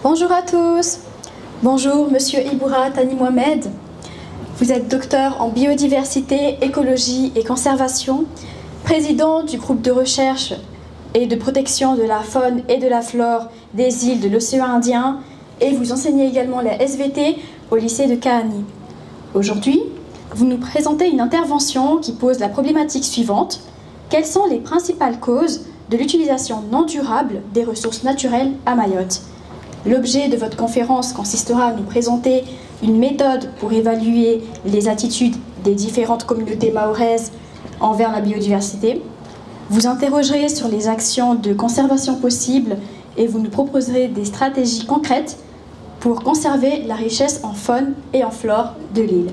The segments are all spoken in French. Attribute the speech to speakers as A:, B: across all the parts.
A: Bonjour à tous. Bonjour Monsieur Iboura Tani Mohamed. Vous êtes docteur en biodiversité, écologie et conservation, président du groupe de recherche et de protection de la faune et de la flore des îles de l'océan Indien et vous enseignez également la SVT au lycée de Kahani. Aujourd'hui, vous nous présentez une intervention qui pose la problématique suivante. Quelles sont les principales causes de l'utilisation non durable des ressources naturelles à Mayotte? L'objet de votre conférence consistera à nous présenter une méthode pour évaluer les attitudes des différentes communautés mahoraises envers la biodiversité. Vous interrogerez sur les actions de conservation possibles et vous nous proposerez des stratégies concrètes pour conserver la richesse en faune et en flore de l'île.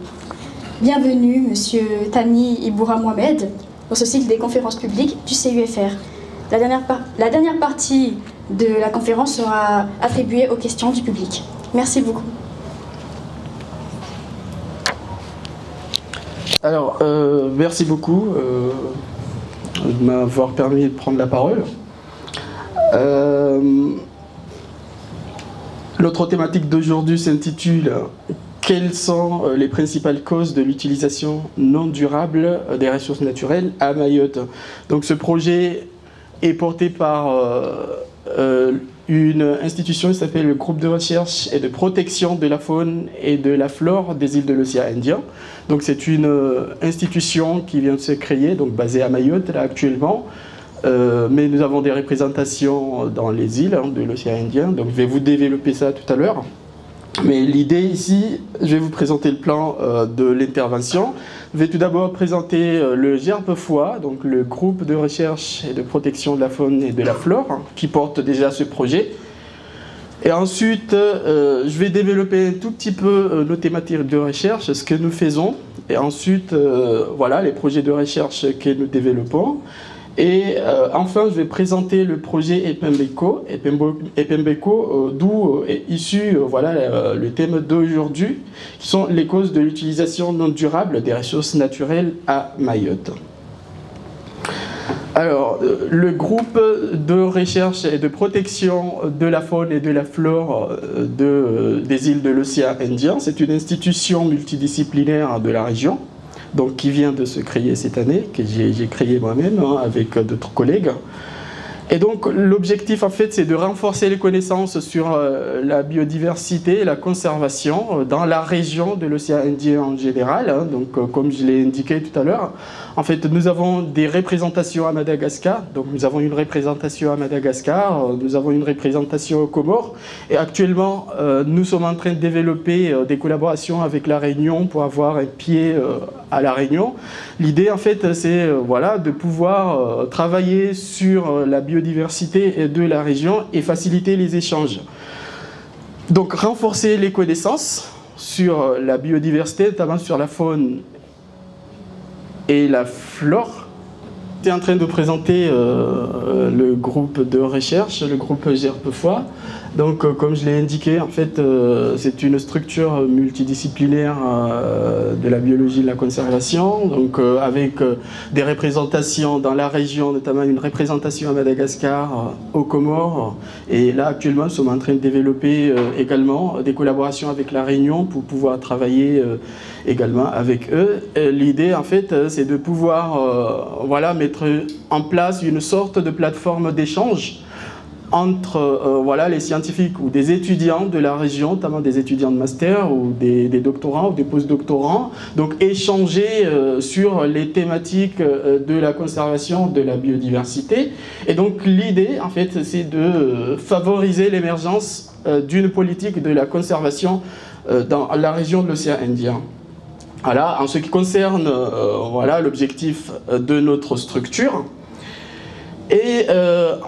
A: Bienvenue, Monsieur Tani Iboura Mohamed, pour ce cycle des conférences publiques du CUFR. La dernière partie de la conférence sera attribuée aux questions du public. Merci beaucoup.
B: Alors, merci beaucoup de m'avoir permis de prendre la parole. Notre thématique d'aujourd'hui s'intitule « Quelles sont les principales causes de l'utilisation non durable des ressources naturelles à Mayotte ?» Donc ce projet est porté par une institution qui s'appelle le groupe de recherche et de protection de la faune et de la flore des îles de l'océan Indien. Donc c'est une institution qui vient de se créer, donc basée à Mayotte là, actuellement. Mais nous avons des représentations dans les îles de l'océan Indien, donc je vais vous développer ça tout à l'heure. Mais l'idée ici, je vais vous présenter le plan de l'intervention. Je vais tout d'abord présenter le GRPFOA, donc le groupe de recherche et de protection de la faune et de la flore, qui porte déjà ce projet. Et ensuite, je vais développer un tout petit peu nos thématiques de recherche, ce que nous faisons. Et ensuite, voilà, les projets de recherche que nous développons. Et enfin, je vais présenter le projet Epembeko, d'où est issu voilà, le thème d'aujourd'hui, qui sont les causes de l'utilisation non durable des ressources naturelles à Mayotte. Alors, le groupe de recherche et de protection de la faune et de la flore des îles de l'océan Indien, c'est une institution multidisciplinaire de la région. Donc, qui vient de se créer cette année, que j'ai créé moi-même avec d'autres collègues. Et donc l'objectif en fait c'est de renforcer les connaissances sur la biodiversité et la conservation dans la région de l'océan Indien en général. Donc comme je l'ai indiqué tout à l'heure, en fait nous avons des représentations à Madagascar. Donc nous avons une représentation à Madagascar, nous avons une représentation aux Comores. Et actuellement nous sommes en train de développer des collaborations avec la Réunion pour avoir un pied à la Réunion. L'idée en fait c'est voilà, de pouvoir travailler sur la biodiversité de la région et faciliter les échanges. Donc renforcer les connaissances sur la biodiversité, notamment sur la faune et la flore. Je suis en train de présenter le groupe de recherche, le groupe GRPFOA. Donc, comme je l'ai indiqué, en fait, c'est une structure multidisciplinaire de la biologie et de la conservation, donc avec des représentations dans la région, notamment une représentation à Madagascar, aux Comores, et là, actuellement, nous sommes en train de développer également des collaborations avec la Réunion pour pouvoir travailler également avec eux. L'idée, en fait, c'est de pouvoir voilà, mettre en place une sorte de plateforme d'échange entre voilà, les scientifiques ou des étudiants de la région, notamment des étudiants de master ou des doctorants ou des post-doctorants, donc échanger sur les thématiques de la conservation de la biodiversité. Et donc l'idée, en fait, c'est de favoriser l'émergence d'une politique de la conservation dans la région de l'océan Indien. Voilà, en ce qui concerne voilà, l'objectif de notre structure. Et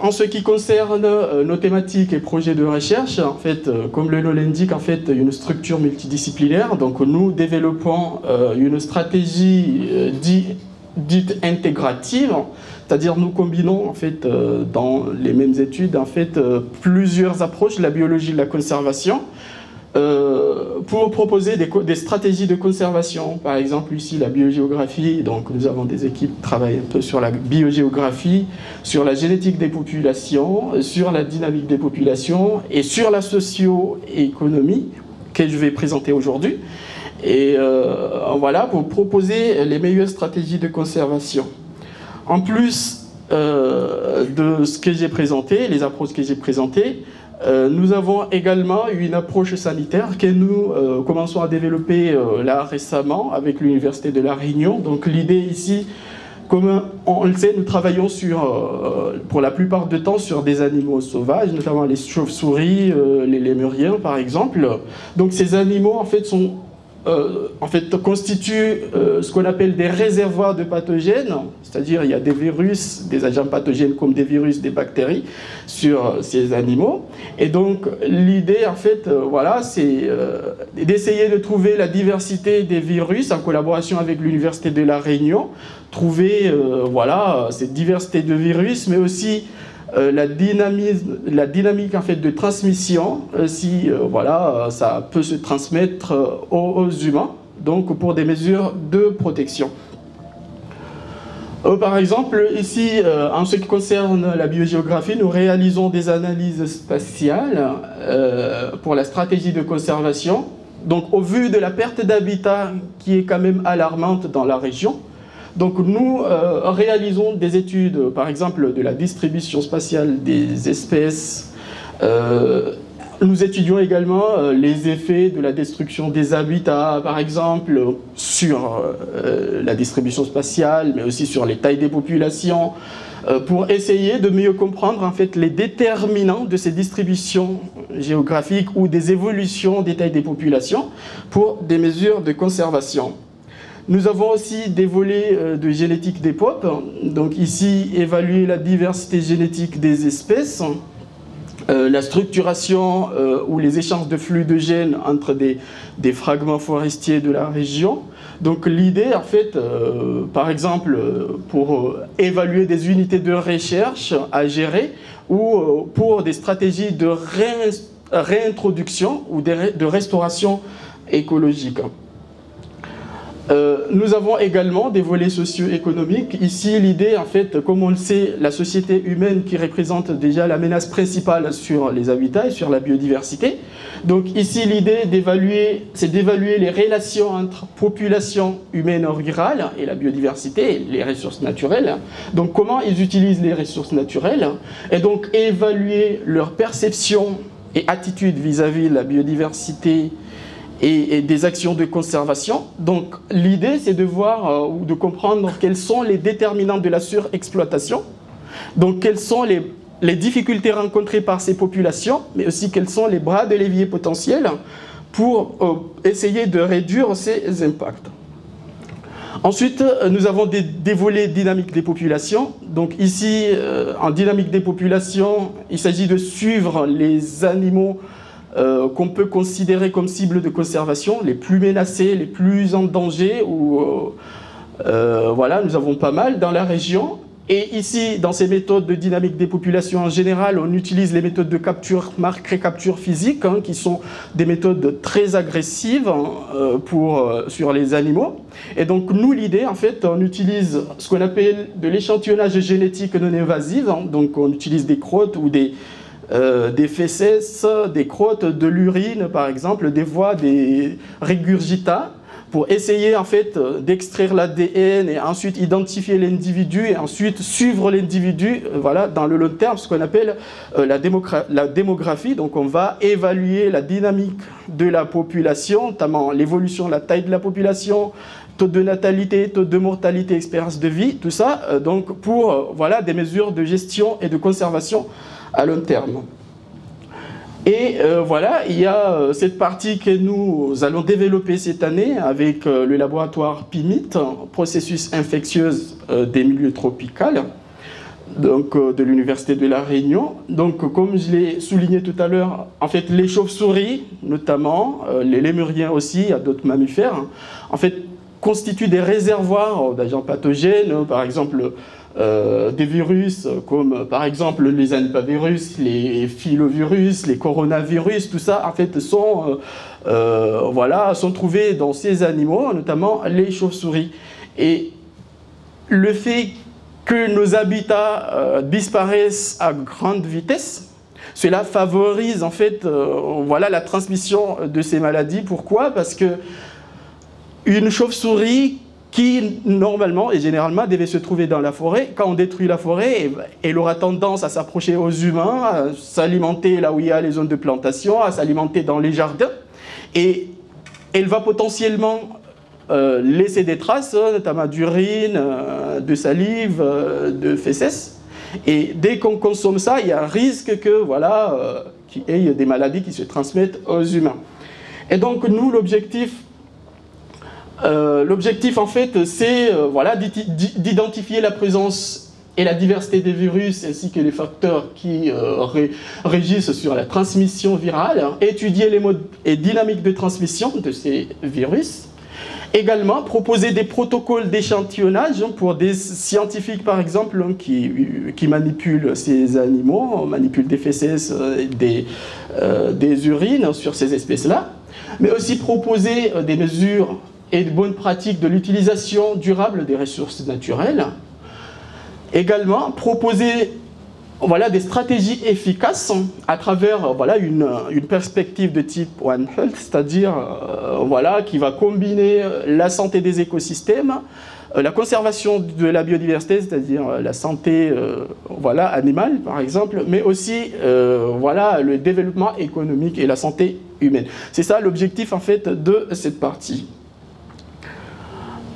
B: en ce qui concerne nos thématiques et projets de recherche, en fait, comme le nom l'indique, en fait, une structure multidisciplinaire. Donc nous développons une stratégie dite intégrative, c'est-à-dire nous combinons en fait dans les mêmes études en fait plusieurs approches de la biologie de la conservation pour proposer des stratégies de conservation. Par exemple, ici, la biogéographie. Donc, nous avons des équipes qui travaillent un peu sur la biogéographie, sur la génétique des populations, sur la dynamique des populations et sur la socio-économie que je vais présenter aujourd'hui. Et voilà, pour proposer les meilleures stratégies de conservation. En plus de ce que j'ai présenté, les approches que j'ai présentées, nous avons également une approche sanitaire que nous commençons à développer là récemment avec l'Université de La Réunion. Donc l'idée ici, comme on le sait, nous travaillons pour la plupart du temps sur des animaux sauvages, notamment les chauves-souris, les lémuriens par exemple. Donc ces animaux en fait constituent ce qu'on appelle des réservoirs de pathogènes, c'est-à-dire il y a des virus, des agents pathogènes comme des virus, des bactéries sur ces animaux. Et donc l'idée en fait, voilà, c'est d'essayer de trouver la diversité des virus en collaboration avec l'Université de La Réunion, trouver voilà, cette diversité de virus, mais aussi la dynamique en fait, de transmission, si voilà, ça peut se transmettre aux humains, donc pour des mesures de protection. Par exemple, ici, en ce qui concerne la biogéographie, nous réalisons des analyses spatiales pour la stratégie de conservation. Donc, au vu de la perte d'habitat qui est quand même alarmante dans la région, donc nous réalisons des études, par exemple, de la distribution spatiale des espèces. Nous étudions également les effets de la destruction des habitats, par exemple, sur la distribution spatiale, mais aussi sur les tailles des populations, pour essayer de mieux comprendre en fait, les déterminants de ces distributions géographiques ou des évolutions des tailles des populations pour des mesures de conservation. Nous avons aussi des volets de génétique des POP, donc ici évaluer la diversité génétique des espèces, la structuration ou les échanges de flux de gènes entre des fragments forestiers de la région. Donc l'idée en fait, par exemple, pour évaluer des unités de recherche à gérer ou pour des stratégies de réintroduction ou de restauration écologique. Nous avons également des volets socio-économiques. Ici, l'idée, en fait, comme on le sait, la société humaine qui représente déjà la menace principale sur les habitats et sur la biodiversité. Donc ici, l'idée c'est d'évaluer les relations entre population humaine rurale et la biodiversité, et les ressources naturelles. Donc comment ils utilisent les ressources naturelles et donc évaluer leur perception et attitude vis-à-vis de la biodiversité et des actions de conservation. Donc l'idée c'est de voir ou de comprendre quels sont les déterminants de la surexploitation, donc quelles sont les difficultés rencontrées par ces populations, mais aussi quels sont les bras de levier potentiels pour essayer de réduire ces impacts. Ensuite, nous avons des volets dynamiques des populations. Donc ici, en dynamique des populations, il s'agit de suivre les animaux qu'on peut considérer comme cibles de conservation, les plus menacés, les plus en danger, voilà, nous avons pas mal dans la région. Et ici, dans ces méthodes de dynamique des populations en général, on utilise les méthodes de capture, marque-recapture physique, qui sont des méthodes très agressives sur les animaux. Et donc, nous, l'idée, en fait, on utilise ce qu'on appelle de l'échantillonnage génétique non invasif. Donc, on utilise des crottes ou des fesses, des crottes, de l'urine, par exemple, des voies, des régurgitats, pour essayer en fait d'extraire l'ADN et ensuite identifier l'individu et ensuite suivre l'individu voilà, dans le long terme, ce qu'on appelle la démographie. Donc on va évaluer la dynamique de la population, notamment l'évolution, la taille de la population, taux de natalité, taux de mortalité, expérience de vie, tout ça, donc pour voilà, des mesures de gestion et de conservation à long terme. Et voilà, il y a cette partie que nous allons développer cette année avec le laboratoire PIMIT, processus infectieux des milieux tropicaux, donc de l'Université de La Réunion. Donc comme je l'ai souligné tout à l'heure, en fait les chauves-souris notamment, les lémuriens aussi, il y a d'autres mammifères, en fait constituent des réservoirs d'agents pathogènes, par exemple des virus comme par exemple les hantavirus, les filovirus, les coronavirus, tout ça en fait sont trouvés dans ces animaux, notamment les chauves-souris. Et le fait que nos habitats disparaissent à grande vitesse, cela favorise en fait la transmission de ces maladies. Pourquoi? Parce que une chauve-souris qui, normalement et généralement, devait se trouver dans la forêt, quand on détruit la forêt, elle aura tendance à s'approcher aux humains, à s'alimenter là où il y a les zones de plantation, à s'alimenter dans les jardins. Et elle va potentiellement laisser des traces, notamment d'urine, de salive, de fesses. Et dès qu'on consomme ça, il y a un risque que, qu'il y ait des maladies qui se transmettent aux humains. Et donc, nous, l'objectif, en fait, c'est d'identifier la présence et la diversité des virus ainsi que les facteurs qui régissent sur la transmission virale, étudier les modes et dynamiques de transmission de ces virus. Également, proposer des protocoles d'échantillonnage pour des scientifiques, par exemple, qui manipulent ces animaux, manipulent des fesses, des urines sur ces espèces-là, mais aussi proposer des mesures et de bonnes pratiques de l'utilisation durable des ressources naturelles. Également, proposer des stratégies efficaces à travers une perspective de type One Health, c'est-à-dire qui va combiner la santé des écosystèmes, la conservation de la biodiversité, c'est-à-dire la santé animale par exemple, mais aussi le développement économique et la santé humaine. C'est ça l'objectif en fait de cette partie.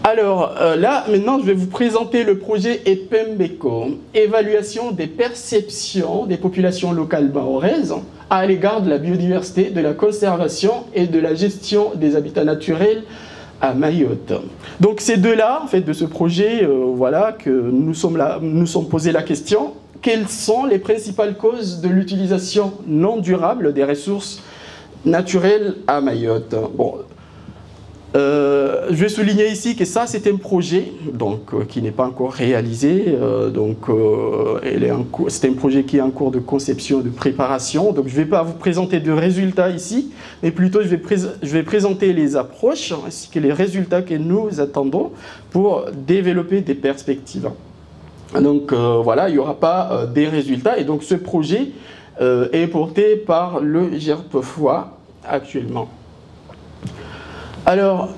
B: Alors là, maintenant, je vais vous présenter le projet EPEMBECO, évaluation des perceptions des populations locales mahoraises à l'égard de la biodiversité, de la conservation et de la gestion des habitats naturels à Mayotte. Donc c'est de là, en fait, de ce projet, que nous sommes posés la question, quelles sont les principales causes de l'utilisation non durable des ressources naturelles à Mayotte? Bon, je vais souligner ici que ça, c'est un projet qui n'est pas encore réalisé. C'est un projet qui est en cours de conception et de préparation. Donc, je ne vais pas vous présenter de résultats ici, mais plutôt je vais présenter les approches ainsi que les résultats que nous attendons pour développer des perspectives. Donc, il n'y aura pas des résultats. Et donc, ce projet est porté par le GERPFOI actuellement. Alors,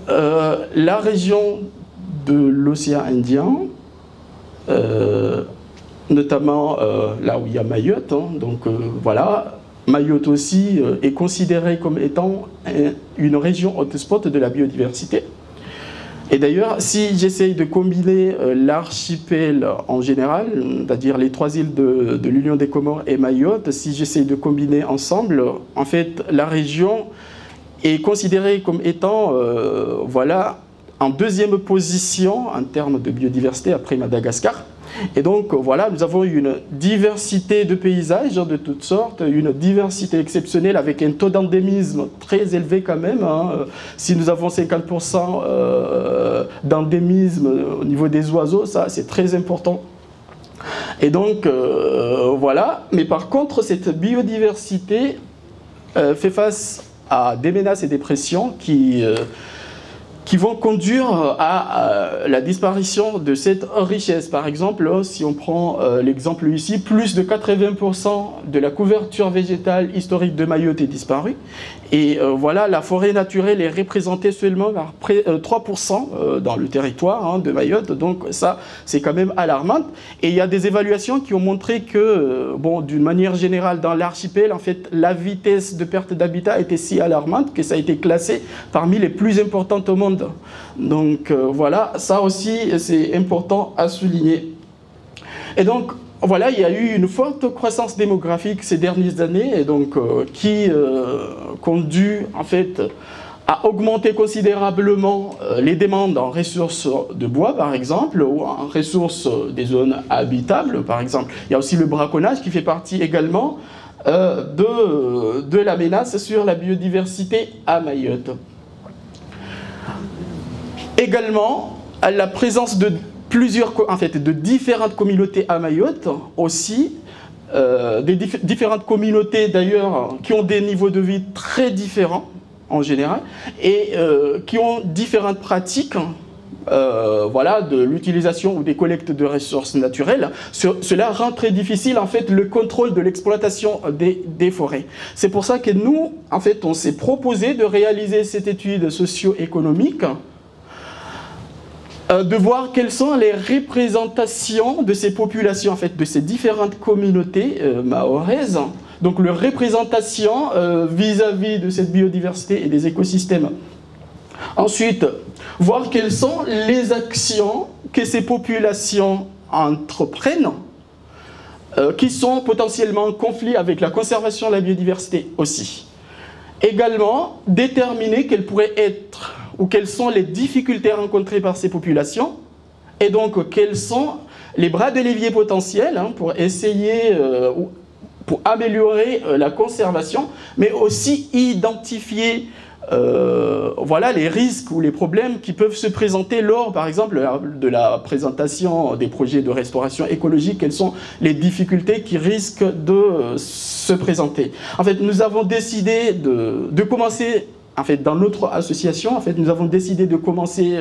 B: la région de l'océan Indien, notamment là où il y a Mayotte, Mayotte aussi est considérée comme étant une région hotspot de la biodiversité. Et d'ailleurs, si j'essaye de combiner l'archipel en général, c'est-à-dire les 3 îles de l'Union des Comores et Mayotte, si j'essaye de combiner ensemble, en fait, la région est considérée comme étant en deuxième position en termes de biodiversité après Madagascar. Et donc nous avons une diversité de paysages de toutes sortes, une diversité exceptionnelle avec un taux d'endémisme très élevé quand même. Si nous avons 50% d'endémisme au niveau des oiseaux, ça c'est très important. Et donc mais par contre cette biodiversité fait face à des menaces et des pressions qui vont conduire à la disparition de cette richesse. Par exemple, si on prend l'exemple ici, plus de 80% de la couverture végétale historique de Mayotte est disparue. Et la forêt naturelle est représentée seulement par 3% dans le territoire de Mayotte. Donc ça, c'est quand même alarmant. Et il y a des évaluations qui ont montré que, d'une manière générale, dans l'archipel, en fait, la vitesse de perte d'habitat était si alarmante que ça a été classé parmi les plus importantes au monde. Donc ça aussi, c'est important à souligner. Et donc, il y a eu une forte croissance démographique ces dernières années, et donc, qui conduit en fait à augmenter considérablement les demandes en ressources de bois, par exemple, ou en ressources des zones habitables, par exemple. Il y a aussi le braconnage qui fait partie également de la menace sur la biodiversité à Mayotte. Également, la présence de de différentes communautés à Mayotte aussi, différentes communautés d'ailleurs qui ont des niveaux de vie très différents en général et qui ont différentes pratiques voilà, de l'utilisation ou des collectes de ressources naturelles. Cela rend très difficile en fait le contrôle de l'exploitation des forêts. C'est pour ça que nous, en fait, on s'est proposé de réaliser cette étude socio-économique, de voir quelles sont les représentations de ces populations, en fait, de ces différentes communautés mahoraises, donc leur représentation vis-à-vis de cette biodiversité et des écosystèmes. Ensuite, voir quelles sont les actions que ces populations entreprennent, qui sont potentiellement en conflit avec la conservation de la biodiversité aussi. Également, déterminer quelles pourraient être ou quelles sont les difficultés rencontrées par ces populations et donc quels sont les bras de levier potentiels pour essayer, pour améliorer la conservation, mais aussi identifier voilà, les risques ou les problèmes qui peuvent se présenter lors, par exemple, de la présentation des projets de restauration écologique. Quelles sont les difficultés qui risquent de se présenter? En fait, nous avons décidé de commencer. En fait, dans notre association, en fait, nous avons décidé de commencer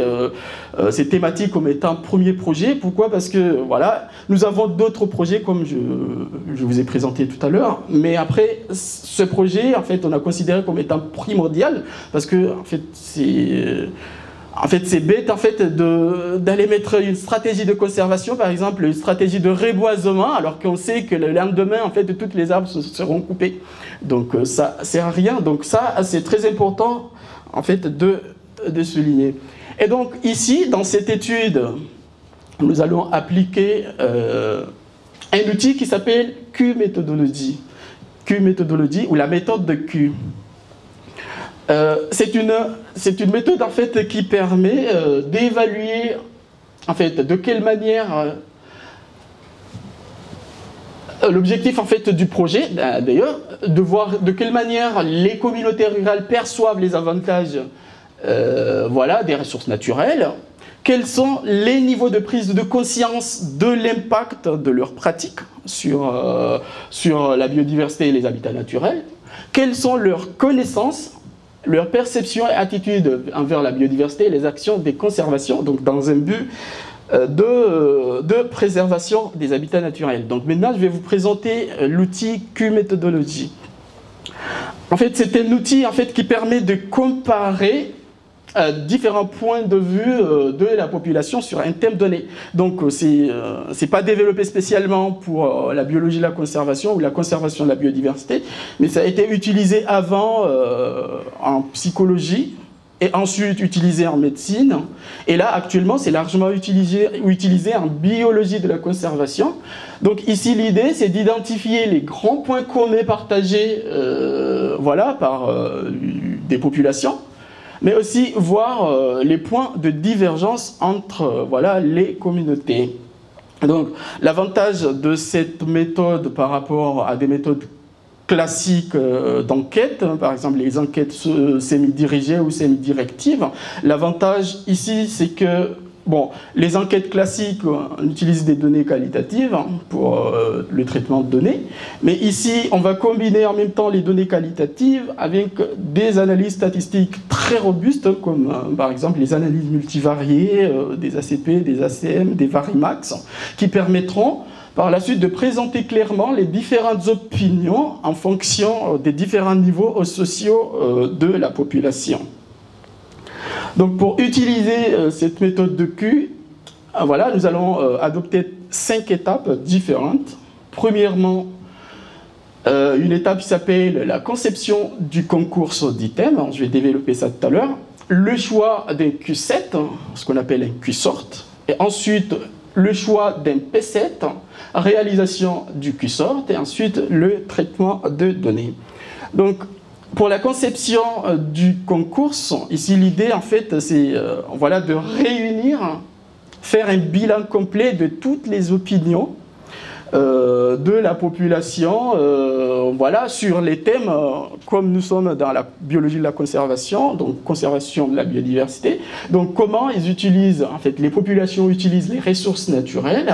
B: ces thématiques comme étant premier projet. Pourquoi? Parce que voilà, nous avons d'autres projets comme je vous ai présenté tout à l'heure. Mais après, ce projet, en fait, on a considéré comme étant primordial parce que en fait, c'est bête en fait d'aller mettre une stratégie de conservation, par exemple, une stratégie de reboisement, alors qu'on sait que le lendemain, en fait, toutes les arbres seront coupés. Donc ça ne sert à rien. Donc ça, c'est très important en fait de souligner. Et donc ici, dans cette étude, nous allons appliquer un outil qui s'appelle Q-méthodologie. Q-méthodologie ou la méthode de Q. C'est une méthode en fait qui permet d'évaluer en fait de quelle manière l'objectif en fait du projet d'ailleurs, de voir de quelle manière les communautés rurales perçoivent les avantages voilà, des ressources naturelles, quels sont les niveaux de prise de conscience de l'impact de leurs pratiques sur la biodiversité et les habitats naturels, quelles sont leurs connaissances, leur perception et attitude envers la biodiversité et les actions des conservations, donc dans un but de préservation des habitats naturels. Donc maintenant, je vais vous présenter l'outil Q-méthodologie. En fait, c'est un outil en fait, qui permet de comparer différents points de vue de la population sur un thème donné. Donc, c'est pas développé spécialement pour la biologie de la conservation ou la conservation de la biodiversité, mais ça a été utilisé avant en psychologie et ensuite utilisé en médecine. Et là, actuellement, c'est largement utilisé en biologie de la conservation. Donc ici, l'idée, c'est d'identifier les grands points communs partagés voilà, par des populations, mais aussi voir les points de divergence entre voilà, les communautés. Donc, l'avantage de cette méthode par rapport à des méthodes classiques d'enquête, par exemple les enquêtes semi-dirigées ou semi-directives, l'avantage ici, c'est que bon, les enquêtes classiques, on utilise des données qualitatives pour le traitement de données, mais ici, on va combiner en même temps les données qualitatives avec des analyses statistiques très robustes, comme par exemple les analyses multivariées, des ACP, des ACM, des Varimax, qui permettront par la suite de présenter clairement les différentes opinions en fonction des différents niveaux sociaux de la population. Donc pour utiliser cette méthode de Q, voilà, nous allons adopter 5 étapes différentes. Premièrement, une étape qui s'appelle la conception du concours d'items. Je vais développer ça tout à l'heure. Le choix d'un Q7, ce qu'on appelle un Q-sort. Et ensuite, le choix d'un P7, réalisation du Q-sort. Et ensuite, le traitement de données. Donc, pour la conception du concours, ici l'idée en fait c'est voilà, de réunir, faire un bilan complet de toutes les opinions de la population, voilà, sur les thèmes, comme nous sommes dans la biologie de la conservation, donc conservation de la biodiversité, donc comment ils utilisent, en fait, les populations utilisent les ressources naturelles,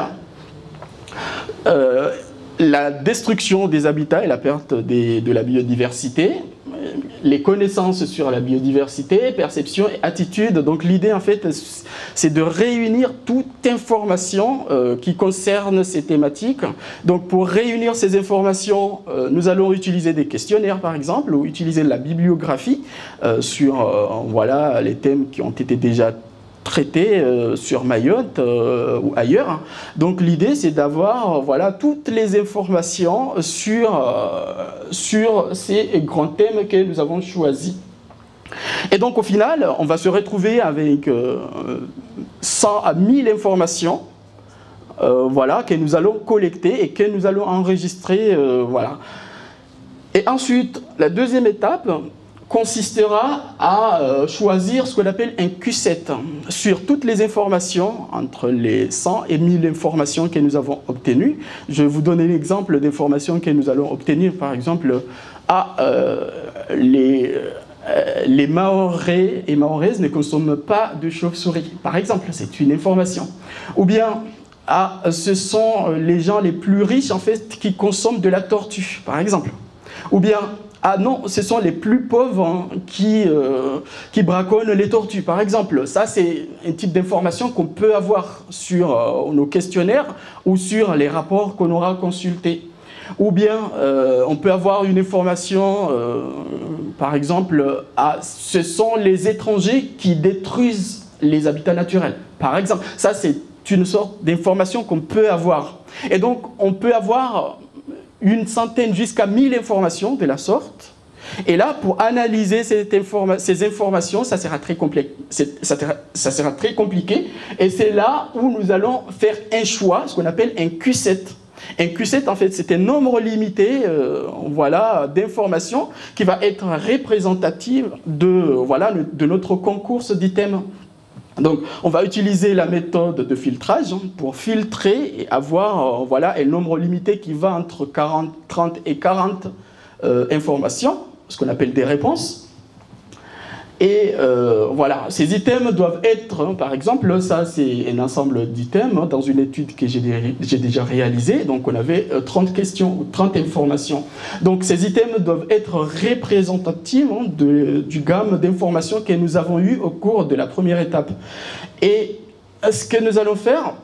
B: la destruction des habitats et la perte de la biodiversité, les connaissances sur la biodiversité, perception et attitude. Donc l'idée, en fait, c'est de réunir toute information qui concerne ces thématiques. Donc pour réunir ces informations, nous allons utiliser des questionnaires, par exemple, ou utiliser de la bibliographie sur voilà, les thèmes qui ont été déjà traités sur Mayotte ou ailleurs. Donc l'idée, c'est d'avoir voilà, toutes les informations sur ces grands thèmes que nous avons choisis. Et donc au final, on va se retrouver avec 100 à 1000 informations voilà, que nous allons collecter et que nous allons enregistrer. Voilà. Et ensuite, la deuxième étape consistera à choisir ce qu'on appelle un Q7 sur toutes les informations, entre les 100 et 1000 informations que nous avons obtenues. Je vais vous donner l'exemple d'informations que nous allons obtenir, par exemple, les Mahorais et Mahoraises ne consomment pas de chauve-souris, par exemple, c'est une information. Ou bien, ce sont les gens les plus riches, en fait, qui consomment de la tortue, par exemple. Ou bien, ah non, ce sont les plus pauvres qui braconnent les tortues, par exemple. Ça, c'est un type d'information qu'on peut avoir sur nos questionnaires ou sur les rapports qu'on aura consultés. Ou bien, on peut avoir une information, par exemple, ce sont les étrangers qui détruisent les habitats naturels. Par exemple, ça, c'est une sorte d'information qu'on peut avoir. Et donc, on peut avoir une centaine jusqu'à 1000 informations de la sorte. Et là, pour analyser ces informations, ça sera très compliqué. Ça sera très compliqué. Et c'est là où nous allons faire un choix, ce qu'on appelle un Q7. Un Q7, en fait, c'est un nombre limité voilà, d'informations qui va être représentative de notre concours d'items. Donc, on va utiliser la méthode de filtrage pour filtrer et avoir voilà, un nombre limité qui va entre 30 et 40 informations, ce qu'on appelle des réponses. Et voilà, ces items doivent être, par exemple, ça c'est un ensemble d'items dans une étude que j'ai déjà réalisée. Donc on avait 30 questions ou 30 informations. Donc ces items doivent être représentatifs du gamme d'informations que nous avons eues au cours de la première étape. Et ce que nous allons faire,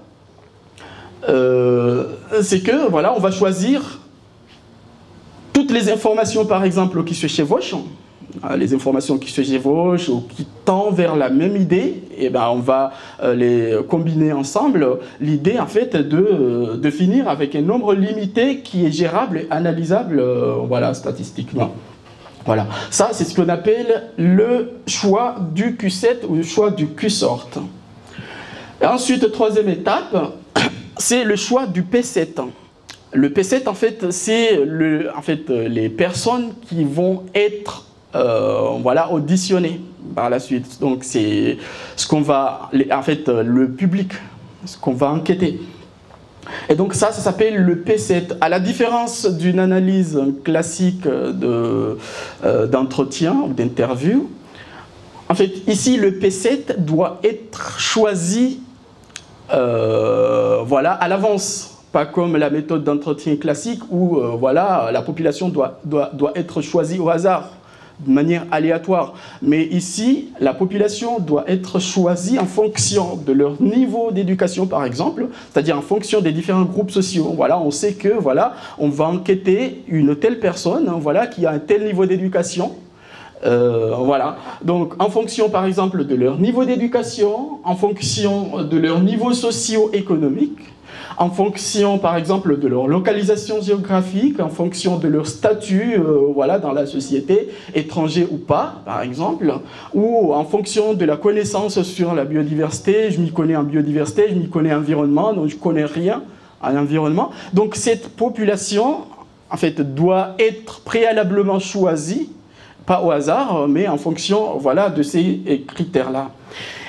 B: c'est que voilà, on va choisir toutes les informations, par exemple, qui se chevauchent. Les informations qui se chevauchent ou qui tendent vers la même idée, et ben on va les combiner ensemble. L'idée, en fait, de finir avec un nombre limité qui est gérable et analysable voilà, statistiquement. Voilà. Ça, c'est ce qu'on appelle le choix du Q7 ou le choix du Q-sort. Et ensuite, troisième étape, c'est le choix du P7. Le P7, en fait, c'est les personnes qui vont être voilà, auditionné par la suite. Donc c'est ce qu'on va, en fait, le public, ce qu'on va enquêter. Et donc ça s'appelle le P7. À la différence d'une analyse classique d'entretien ou d'interview, en fait, ici, le P7 doit être choisi voilà, à l'avance. Pas comme la méthode d'entretien classique où voilà, la population doit être choisie au hasard, de manière aléatoire. Mais ici, la population doit être choisie en fonction de leur niveau d'éducation, par exemple, c'est-à-dire en fonction des différents groupes sociaux. Voilà, on sait que voilà, on va enquêter une telle personne voilà, qui a un tel niveau d'éducation. Voilà. Donc, en fonction, par exemple, de leur niveau d'éducation, en fonction de leur niveau socio-économique, en fonction, par exemple, de leur localisation géographique, en fonction de leur statut voilà, dans la société, étranger ou pas, par exemple, ou en fonction de la connaissance sur la biodiversité. Je m'y connais en biodiversité, je m'y connais en environnement, donc je ne connais rien en environnement. Donc cette population, en fait, doit être préalablement choisie, pas au hasard, mais en fonction voilà, de ces critères-là.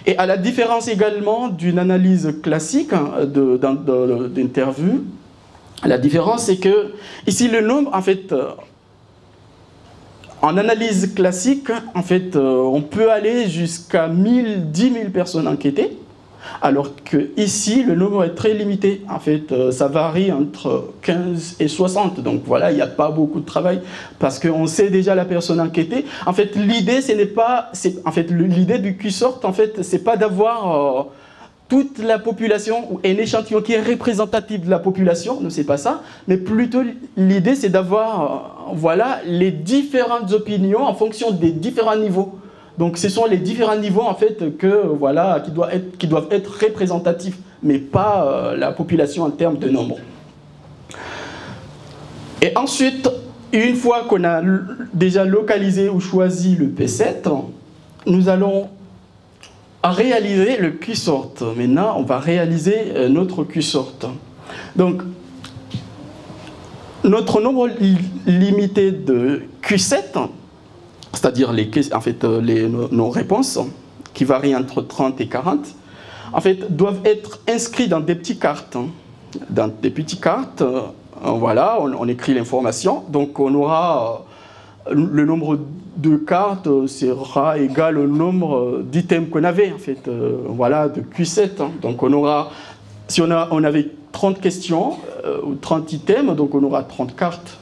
B: Et à la différence également d'une analyse classique d'interview, La différence, c'est que ici, le nombre, en fait, en analyse classique, en fait, on peut aller jusqu'à 1000, 10 000 personnes enquêtées, alors que ici, le nombre est très limité. En fait, ça varie entre 15 et 60. Donc voilà, il n'y a pas beaucoup de travail parce qu'on sait déjà la personne enquêtée. En fait, l'idée, ce n'est pas, en fait, l'idée du QSORT, en fait, c'est pas d'avoir toute la population ou un échantillon qui est représentatif de la population, ne c'est pas ça, mais plutôt l'idée, c'est d'avoir, voilà, les différentes opinions en fonction des différents niveaux. Donc, ce sont les différents niveaux, en fait, que, voilà, qui doivent être représentatifs, mais pas la population en termes de nombre. Et ensuite, une fois qu'on a déjà localisé ou choisi le P7, nous allons réaliser le QSORT. Maintenant, on va réaliser notre QSORT. Donc, notre nombre limité de Q7, c'est-à-dire nos réponses, qui varient entre 30 et 40, en fait, doivent être inscrits dans des petites cartes. Dans des petites cartes, voilà, on écrit l'information. Donc, on aura le nombre de cartes sera égal au nombre d'items qu'on avait, en fait, voilà, de Q7. Donc, on aura, si on avait 30 questions ou 30 items, donc on aura 30 cartes.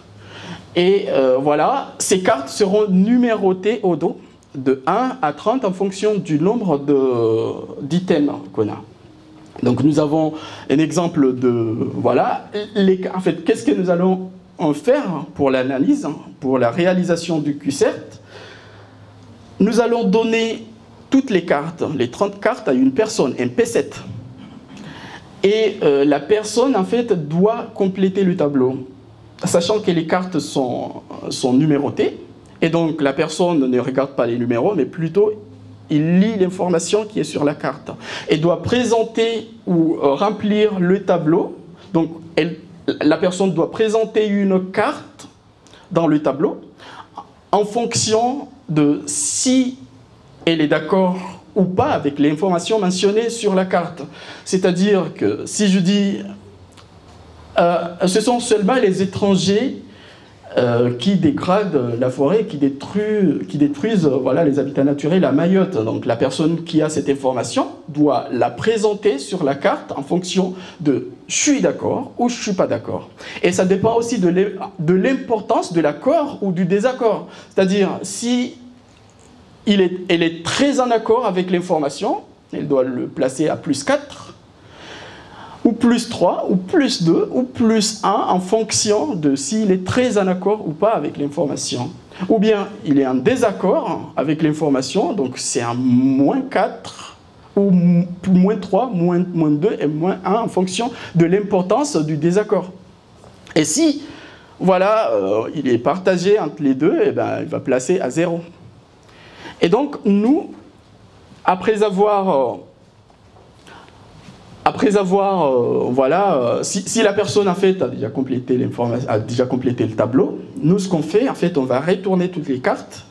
B: Et voilà, ces cartes seront numérotées au dos de 1 à 30 en fonction du nombre d'items qu'on a. Donc nous avons un exemple de, voilà, en fait, qu'est-ce que nous allons en faire pour l'analyse, pour la réalisation du QSORT. Nous allons donner toutes les cartes, les 30 cartes à une personne, un P7. Et la personne, en fait, doit compléter le tableau, sachant que les cartes sont numérotées. Et donc, la personne ne regarde pas les numéros, mais plutôt, il lit l'information qui est sur la carte. Et doit présenter ou remplir le tableau. Donc, la personne doit présenter une carte dans le tableau en fonction de si elle est d'accord ou pas avec les informations mentionnées sur la carte. C'est-à-dire que si je dis ce sont seulement les étrangers qui dégradent la forêt, qui détruisent voilà, les habitats naturels à Mayotte. Donc la personne qui a cette information doit la présenter sur la carte en fonction de « je suis d'accord » ou « je ne suis pas d'accord ». Et ça dépend aussi de l'importance de l'accord ou du désaccord. C'est-à-dire, si elle est très en accord avec l'information, elle doit le placer à plus 4, ou plus 3, ou plus 2, ou plus 1, en fonction de s'il est très en accord ou pas avec l'information. Ou bien, il est en désaccord avec l'information, donc c'est un moins 4, ou moins 3, moins 2 et moins 1, en fonction de l'importance du désaccord. Et si, voilà, il est partagé entre les deux, eh ben, il va placer à 0. Et donc, nous, après avoir voilà, si la personne en fait a déjà complété le tableau, nous ce qu'on fait, en fait, on va retourner toutes les cartes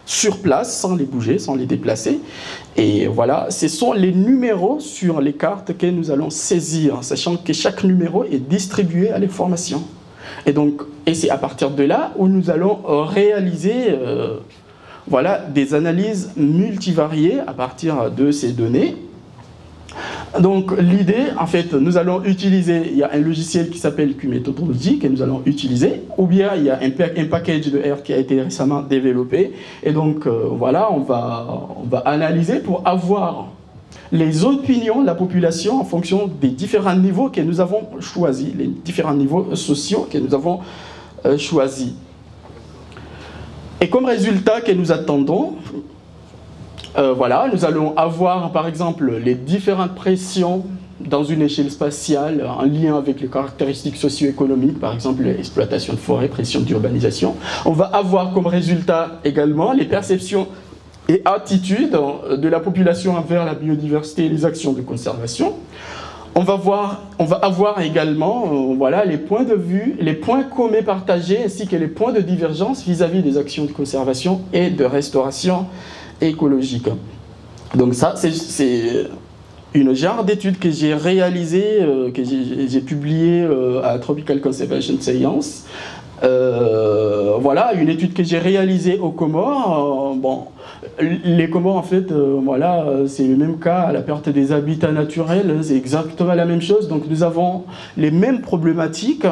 B: sur place, sans les bouger, sans les déplacer. Et voilà, ce sont les numéros sur les cartes que nous allons saisir, sachant que chaque numéro est distribué à l'information. Et c'est à partir de là où nous allons réaliser voilà, des analyses multivariées à partir de ces données. Donc l'idée, en fait, nous allons utiliser, il y a un logiciel qui s'appelle QMethodology que nous allons utiliser, ou bien il y a un package de R qui a été récemment développé. Et donc voilà, on va analyser pour avoir les opinions de la population en fonction des différents niveaux que nous avons choisis, les différents niveaux sociaux que nous avons choisis. Et comme résultat que nous attendons, voilà, nous allons avoir par exemple les différentes pressions dans une échelle spatiale en lien avec les caractéristiques socio-économiques, par exemple l'exploitation de forêt, pression d'urbanisation. On va avoir comme résultat également les perceptions et attitudes de la population envers la biodiversité et les actions de conservation. On va avoir également voilà, les points de vue, les points communs partagés ainsi que les points de divergence vis-à-vis des actions de conservation et de restauration écologique. Donc ça, c'est une genre d'étude que j'ai réalisée, que j'ai publiée à Tropical Conservation Science. Voilà, une étude que j'ai réalisée aux Comores. Bon, les Comores, en fait, voilà, c'est le même cas, la perte des habitats naturels, c'est exactement la même chose. Donc nous avons les mêmes problématiques,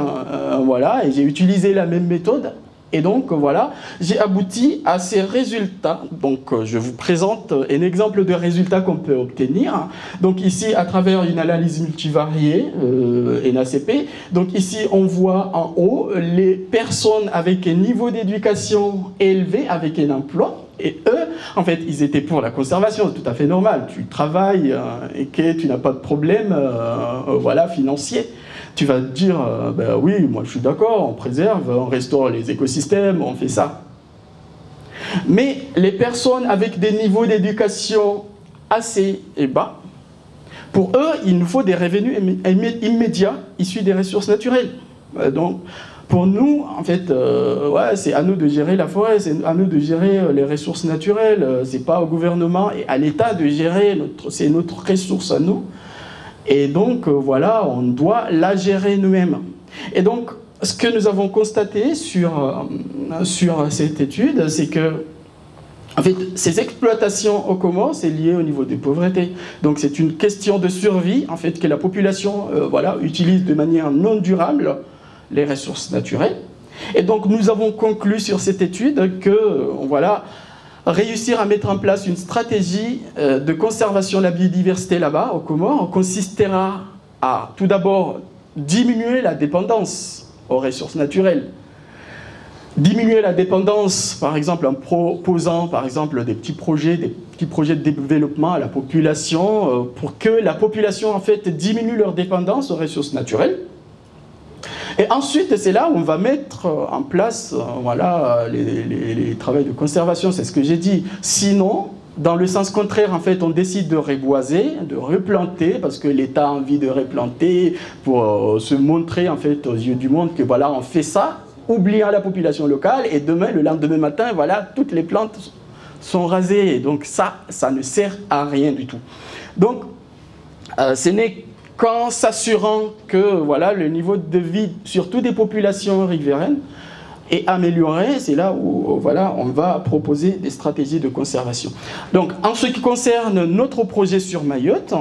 B: voilà, et j'ai utilisé la même méthode. Et donc, voilà, j'ai abouti à ces résultats. Donc, je vous présente un exemple de résultats qu'on peut obtenir. Donc, ici, à travers une analyse multivariée, NACP. Donc, ici, on voit en haut les personnes avec un niveau d'éducation élevé, avec un emploi. Et eux, en fait, ils étaient pour la conservation, c'est tout à fait normal. Tu travailles et que tu n'as pas de problème voilà, financier. Tu vas te dire, ben oui, moi je suis d'accord, on préserve, on restaure les écosystèmes, on fait ça. Mais les personnes avec des niveaux d'éducation assez bas, pour eux, il nous faut des revenus immédiats issus des ressources naturelles. Donc, pour nous, en fait, ouais, c'est à nous de gérer la forêt, c'est à nous de gérer les ressources naturelles, c'est pas au gouvernement et à l'État de gérer, c'est notre ressource à nous. Et donc, voilà, on doit la gérer nous-mêmes. Et donc, ce que nous avons constaté sur cette étude, c'est que, en fait, ces exploitations aux Comores, c'est lié au niveau de pauvreté. Donc, c'est une question de survie, en fait, que la population, voilà, utilise de manière non durable les ressources naturelles. Et donc, nous avons conclu sur cette étude que, voilà, réussir à mettre en place une stratégie de conservation de la biodiversité là-bas, aux Comores, consistera à, tout d'abord, diminuer la dépendance aux ressources naturelles. Diminuer la dépendance, par exemple, en proposant, par exemple, des petits projets de développement à la population, pour que la population, en fait, diminue leur dépendance aux ressources naturelles. Et ensuite, c'est là où on va mettre en place voilà, les travaux de conservation, c'est ce que j'ai dit. Sinon, dans le sens contraire, en fait, on décide de reboiser, de replanter, parce que l'État a envie de replanter pour se montrer, en fait, aux yeux du monde que voilà, on fait ça, oubliant la population locale, et demain, le lendemain matin, voilà, toutes les plantes sont rasées. Donc ça ne sert à rien du tout. Donc, ce n'est qu'en s'assurant que voilà, le niveau de vie, surtout des populations riveraines, est amélioré, c'est là où voilà, on va proposer des stratégies de conservation. Donc, en ce qui concerne notre projet sur Mayotte,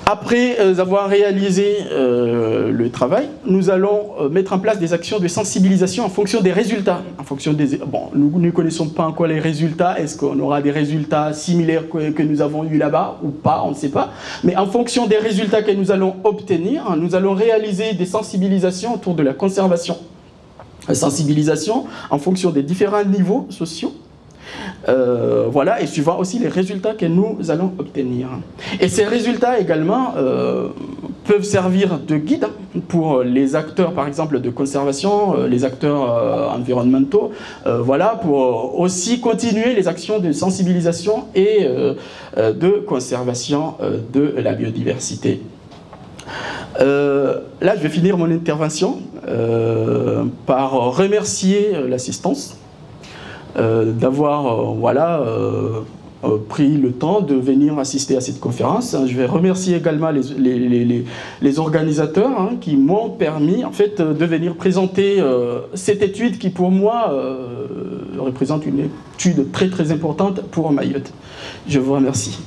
B: après avoir réalisé le travail, nous allons mettre en place des actions de sensibilisation en fonction des résultats. En fonction des, bon, nous ne connaissons pas encore les résultats. Est-ce qu'on aura des résultats similaires que nous avons eus là-bas ou pas? On ne sait pas. Mais en fonction des résultats que nous allons obtenir, nous allons réaliser des sensibilisations autour de la conservation. Sensibilisation en fonction des différents niveaux sociaux. Voilà, et suivant aussi les résultats que nous allons obtenir. Et ces résultats également peuvent servir de guide pour les acteurs, par exemple, de conservation, les acteurs environnementaux, voilà, pour aussi continuer les actions de sensibilisation et de conservation de la biodiversité. Là, je vais finir mon intervention par remercier l'assistance d'avoir voilà, pris le temps de venir assister à cette conférence. Je vais remercier également les organisateurs hein, qui m'ont permis en fait, de venir présenter cette étude qui pour moi représente une étude très très importante pour Mayotte. Je vous remercie.